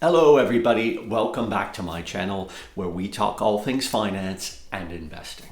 Hello everybody, welcome back to my channel where we talk all things finance and investing.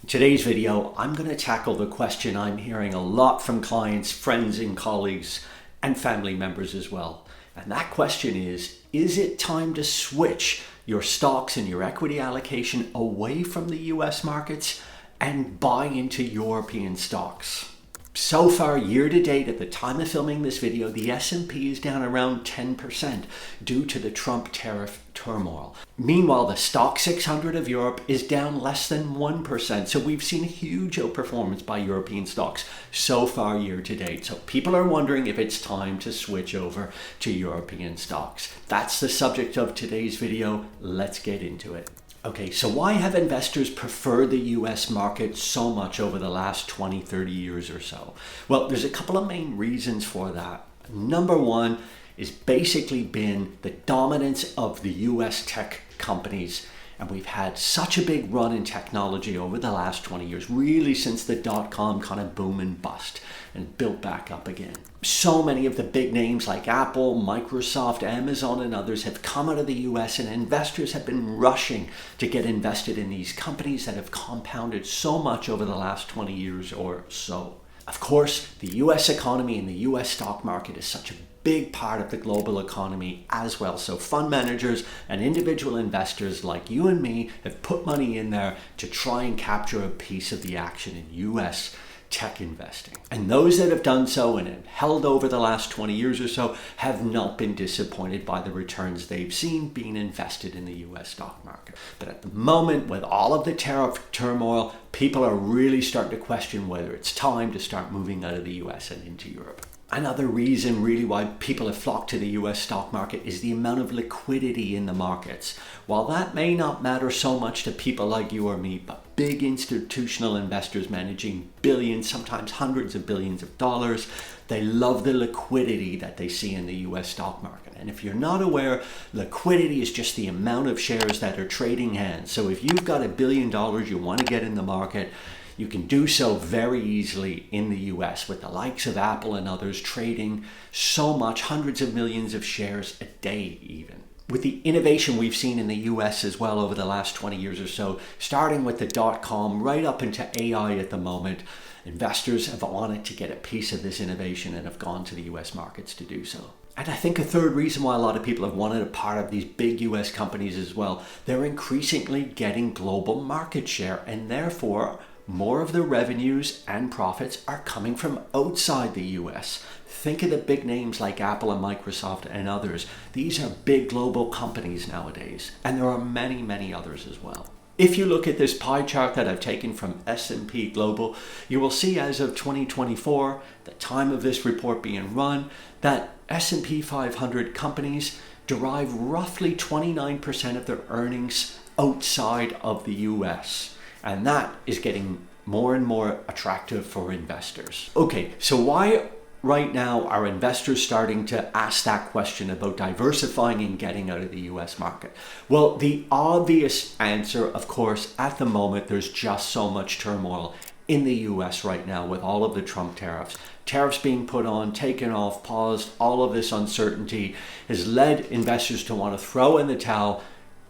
In today's video, I'm going to tackle the question I'm hearing a lot from clients, friends and colleagues and family members as well. And that question is it time to switch your stocks and your equity allocation away from the US markets and buy into European stocks? So far, year to date, at the time of filming this video, the S&P is down around 10% due to the Trump tariff turmoil. Meanwhile, the stock 600 of Europe is down less than 1%. So we've seen huge outperformance by European stocks so far year to date. So people are wondering if it's time to switch over to European stocks. That's the subject of today's video. Let's get into it. Okay, so why have investors preferred the US market so much over the last 20, 30 years or so? Well, there's a couple of main reasons for that. Number one is basically been the dominance of the US tech companies. And we've had such a big run in technology over the last 20 years, really since the dot-com kind of boom and bust and built back up again. So many of the big names like Apple, Microsoft, Amazon and others have come out of the US, and investors have been rushing to get invested in these companies that have compounded so much over the last 20 years or so. Of course, the US economy and the US stock market is such a big part of the global economy as well. So fund managers and individual investors like you and me have put money in there to try and capture a piece of the action in US tech investing. And those that have done so and have held over the last 20 years or so have not been disappointed by the returns they've seen being invested in the US stock market. But at the moment, with all of the tariff turmoil, people are really starting to question whether it's time to start moving out of the US and into Europe. Another reason really why people have flocked to the US stock market is the amount of liquidity in the markets. While that may not matter so much to people like you or me, but big institutional investors managing billions, sometimes hundreds of billions of dollars, they love the liquidity that they see in the US stock market. And if you're not aware, liquidity is just the amount of shares that are trading hands. So if you've got $1 billion you want to get in the market, you can do so very easily in the US with the likes of Apple and others trading so much, hundreds of millions of shares a day even. With the innovation we've seen in the US as well over the last 20 years or so, starting with the dot-com right up into AI at the moment, investors have wanted to get a piece of this innovation and have gone to the US markets to do so. And I think a third reason why a lot of people have wanted a part of these big US companies as well, they're increasingly getting global market share, and therefore more of the revenues and profits are coming from outside the US. Think of the big names like Apple and Microsoft and others. These are big global companies nowadays, and there are many, many others as well. If you look at this pie chart that I've taken from S&P Global, you will see as of 2024, the time of this report being run, that S&P 500 companies derive roughly 29% of their earnings outside of the US. And that is getting more and more attractive for investors. Okay, so why right now are investors starting to ask that question about diversifying and getting out of the US market? Well, the obvious answer, of course, at the moment, there's just so much turmoil in the US right now with all of the Trump tariffs. Tariffs being put on, taken off, paused, all of this uncertainty has led investors to want to throw in the towel,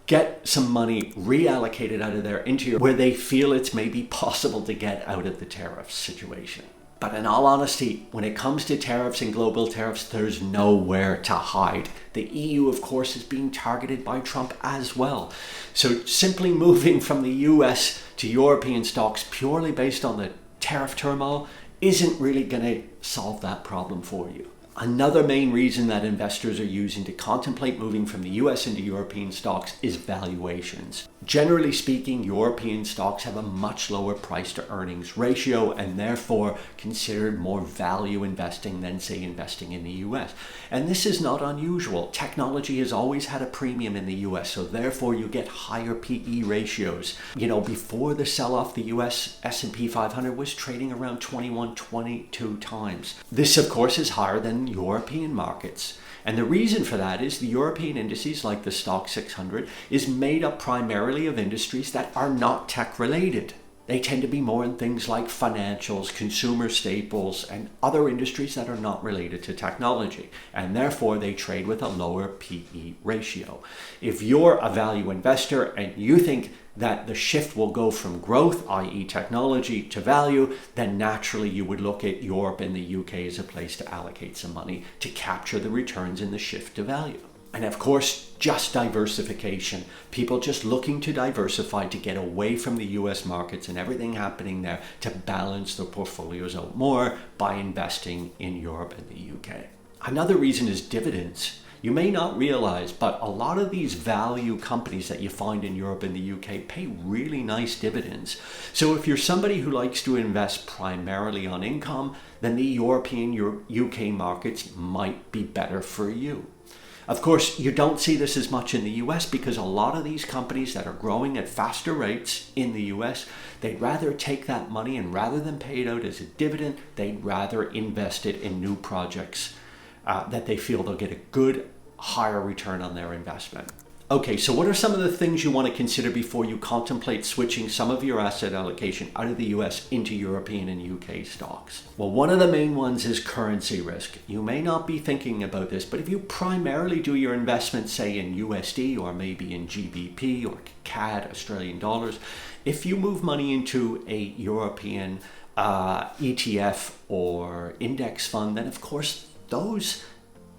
get some money reallocated out of there into where they feel it's maybe possible to get out of the tariff situation. But in all honesty, when it comes to tariffs and global tariffs, there's nowhere to hide. The EU, of course, is being targeted by Trump as well. So simply moving from the US to European stocks purely based on the tariff turmoil isn't really going to solve that problem for you. Another main reason that investors are using to contemplate moving from the US into European stocks is valuations. Generally speaking, European stocks have a much lower price to earnings ratio and therefore considered more value investing than, say, investing in the US. And this is not unusual. Technology has always had a premium in the US, so therefore you get higher PE ratios. You know, before the sell-off, the US S&P 500 was trading around 21, 22 times. This, of course, is higher than European markets. And the reason for that is the European indices like the stock 600 is made up primarily of industries that are not tech related. They tend to be more in things like financials, consumer staples, and other industries that are not related to technology. And therefore, they trade with a lower PE ratio. If you're a value investor and you think that the shift will go from growth, i.e. technology, to value, then naturally you would look at Europe and the UK as a place to allocate some money to capture the returns in the shift to value. And of course, just diversification. People just looking to diversify to get away from the US markets and everything happening there to balance their portfolios out more by investing in Europe and the UK. Another reason is dividends. You may not realize, but a lot of these value companies that you find in Europe and the UK pay really nice dividends. So if you're somebody who likes to invest primarily on income, then the European UK markets might be better for you. Of course, you don't see this as much in the US because a lot of these companies that are growing at faster rates in the US, they'd rather take that money and rather than pay it out as a dividend, they'd rather invest it in new projects that they feel they'll get a good, higher return on their investment. Okay, so what are some of the things you want to consider before you contemplate switching some of your asset allocation out of the US into European and UK stocks? Well, one of the main ones is currency risk. You may not be thinking about this, but if you primarily do your investments, say in USD or maybe in GBP or CAD, Australian dollars, if you move money into a European ETF or index fund, then of course those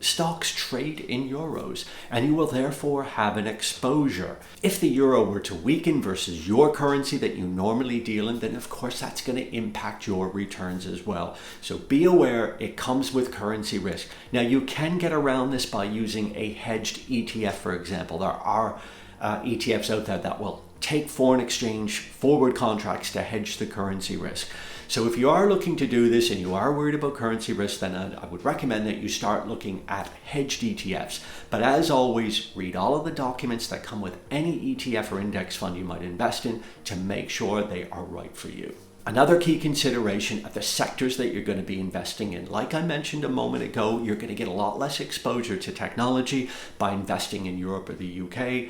stocks trade in euros and you will therefore have an exposure. If the euro were to weaken versus your currency that you normally deal in, then of course that's going to impact your returns as well. So be aware it comes with currency risk. Now you can get around this by using a hedged ETF, for example. There are ETFs out there that will take foreign exchange forward contracts to hedge the currency risk. So if you are looking to do this and you are worried about currency risk, then I would recommend that you start looking at hedged ETFs. But as always, read all of the documents that come with any ETF or index fund you might invest in to make sure they are right for you. Another key consideration are the sectors that you're going to be investing in. Like I mentioned a moment ago, you're going to get a lot less exposure to technology by investing in Europe or the UK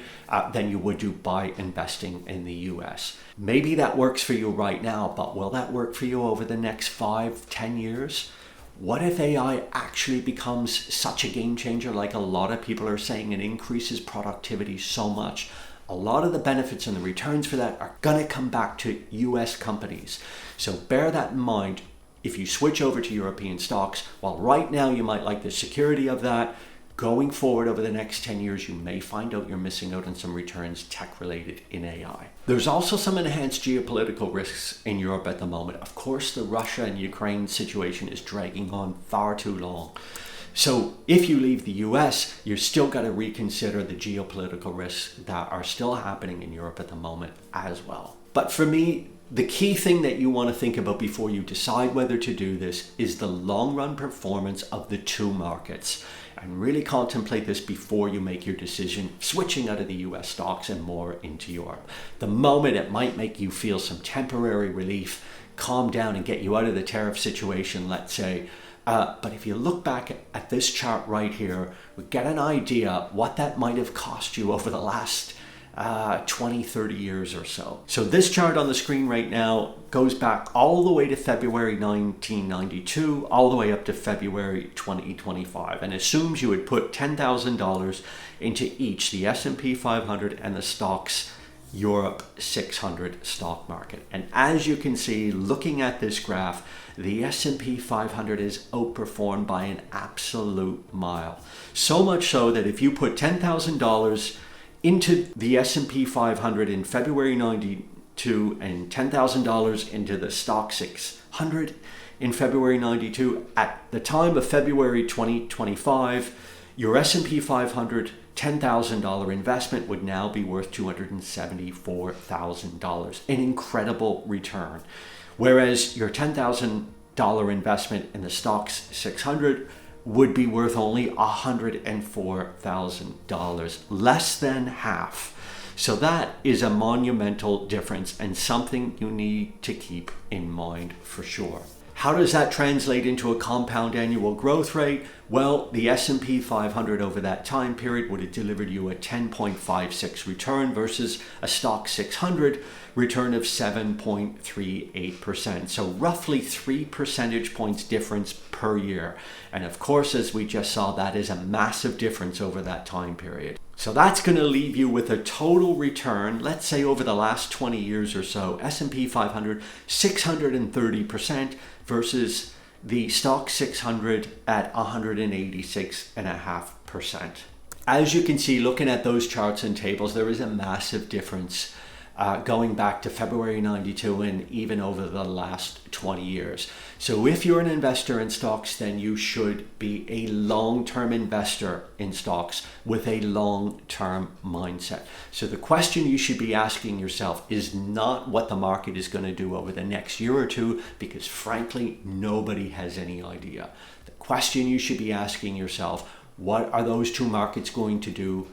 than you would do by investing in the US. Maybe that works for you right now, but will that work for you over the next 5-10 years? What if AI actually becomes such a game changer like a lot of people are saying and increases productivity so much? A lot of the benefits and the returns for that are going to come back to US companies. So bear that in mind if you switch over to European stocks. While right now you might like the security of that, going forward over the next 10 years, you may find out you're missing out on some returns tech related in AI. There's also some enhanced geopolitical risks in Europe at the moment. Of course, the Russia and Ukraine situation is dragging on far too long. So if you leave the US, you're still got to reconsider the geopolitical risks that are still happening in Europe at the moment as well. But for me, the key thing that you want to think about before you decide whether to do this is the long run performance of the two markets. And really contemplate this before you make your decision switching out of the US stocks and more into Europe. The moment it might make you feel some temporary relief, calm down and get you out of the tariff situation, let's say. But if you look back at this chart right here, we get an idea what that might have cost you over the last 20, 30 years or so. So this chart on the screen right now goes back all the way to February 1992, all the way up to February 2025, and assumes you would put $10,000 into each, the S&P 500 and the stocks Europe 600 stock market. And as you can see, looking at this graph, the S&P 500 is outperformed by an absolute mile. So much so that if you put $10,000 into the S&P 500 in February 92 and $10,000 into the stock 600 in February 92, at the time of February 2025, your S&P 500 $10,000 investment would now be worth $274,000, an incredible return. Whereas your $10,000 investment in the stocks 600 would be worth only $104,000, less than half. So that is a monumental difference and something you need to keep in mind for sure. How does that translate into a compound annual growth rate? Well, the S&P 500 over that time period would have delivered you a 10.56 return versus a stock 600 return of 7.38%. So roughly 3 percentage points difference per year. And of course, as we just saw, that is a massive difference over that time period. So that's going to leave you with a total return, let's say over the last 20 years or so, S&P 500, 630% versus the stock 600 at 186.5%. As you can see, looking at those charts and tables, there is a massive difference going back to February 92 and even over the last 20 years. So if you're an investor in stocks, then you should be a long-term investor in stocks with a long-term mindset. So the question you should be asking yourself is not what the market is going to do over the next year or two, because frankly, nobody has any idea. The question you should be asking yourself, what are those two markets going to do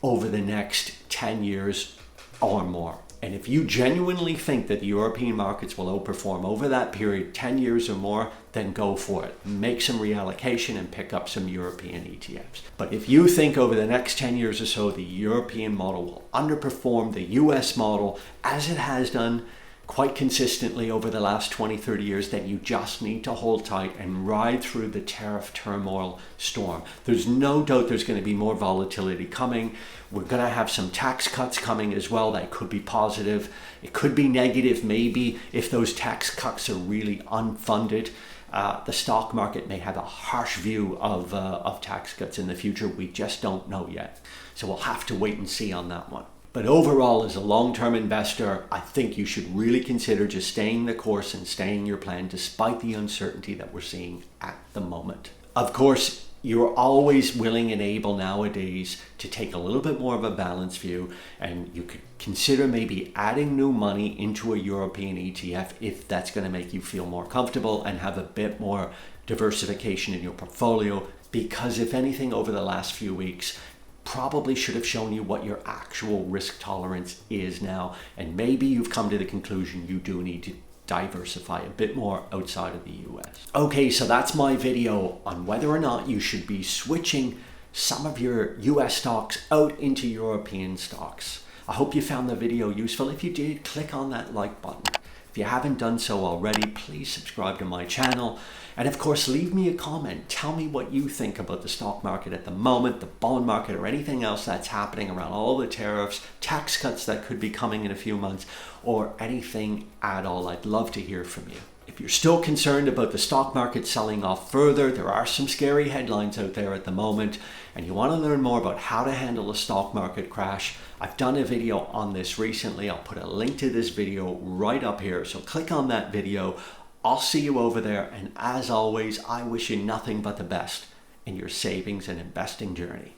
over the next 10 years or more? And if you genuinely think that the European markets will outperform over that period, 10 years or more, then go for it. Make some reallocation and pick up some European ETFs. But if you think over the next 10 years or so, the European model will underperform the US model, as it has done quite consistently over the last 20, 30 years, then you just need to hold tight and ride through the tariff turmoil storm. There's no doubt there's going to be more volatility coming. We're going to have some tax cuts coming as well that could be positive. It could be negative maybe if those tax cuts are really unfunded. The stock market may have a harsh view of tax cuts in the future. We just don't know yet. So we'll have to wait and see on that one. But overall, as a long-term investor, I think you should really consider just staying the course and staying your plan despite the uncertainty that we're seeing at the moment. Of course, you're always willing and able nowadays to take a little bit more of a balanced view, and you could consider maybe adding new money into a European ETF if that's going to make you feel more comfortable and have a bit more diversification in your portfolio, because if anything over the last few weeks, probably should have shown you what your actual risk tolerance is now, and maybe you've come to the conclusion you do need to diversify a bit more outside of the US. Okay, so that's my video on whether or not you should be switching some of your US stocks out into European stocks. I hope you found the video useful. If you did, click on that like button. If you haven't done so already, please subscribe to my channel. And of course, leave me a comment. Tell me what you think about the stock market at the moment, the bond market, or anything else that's happening around all the tariffs, tax cuts that could be coming in a few months, or anything at all. I'd love to hear from you. If you're still concerned about the stock market selling off further, there are some scary headlines out there at the moment, and you want to learn more about how to handle a stock market crash, I've done a video on this recently. I'll put a link to this video right up here, so click on that video. I'll see you over there, and as always, I wish you nothing but the best in your savings and investing journey.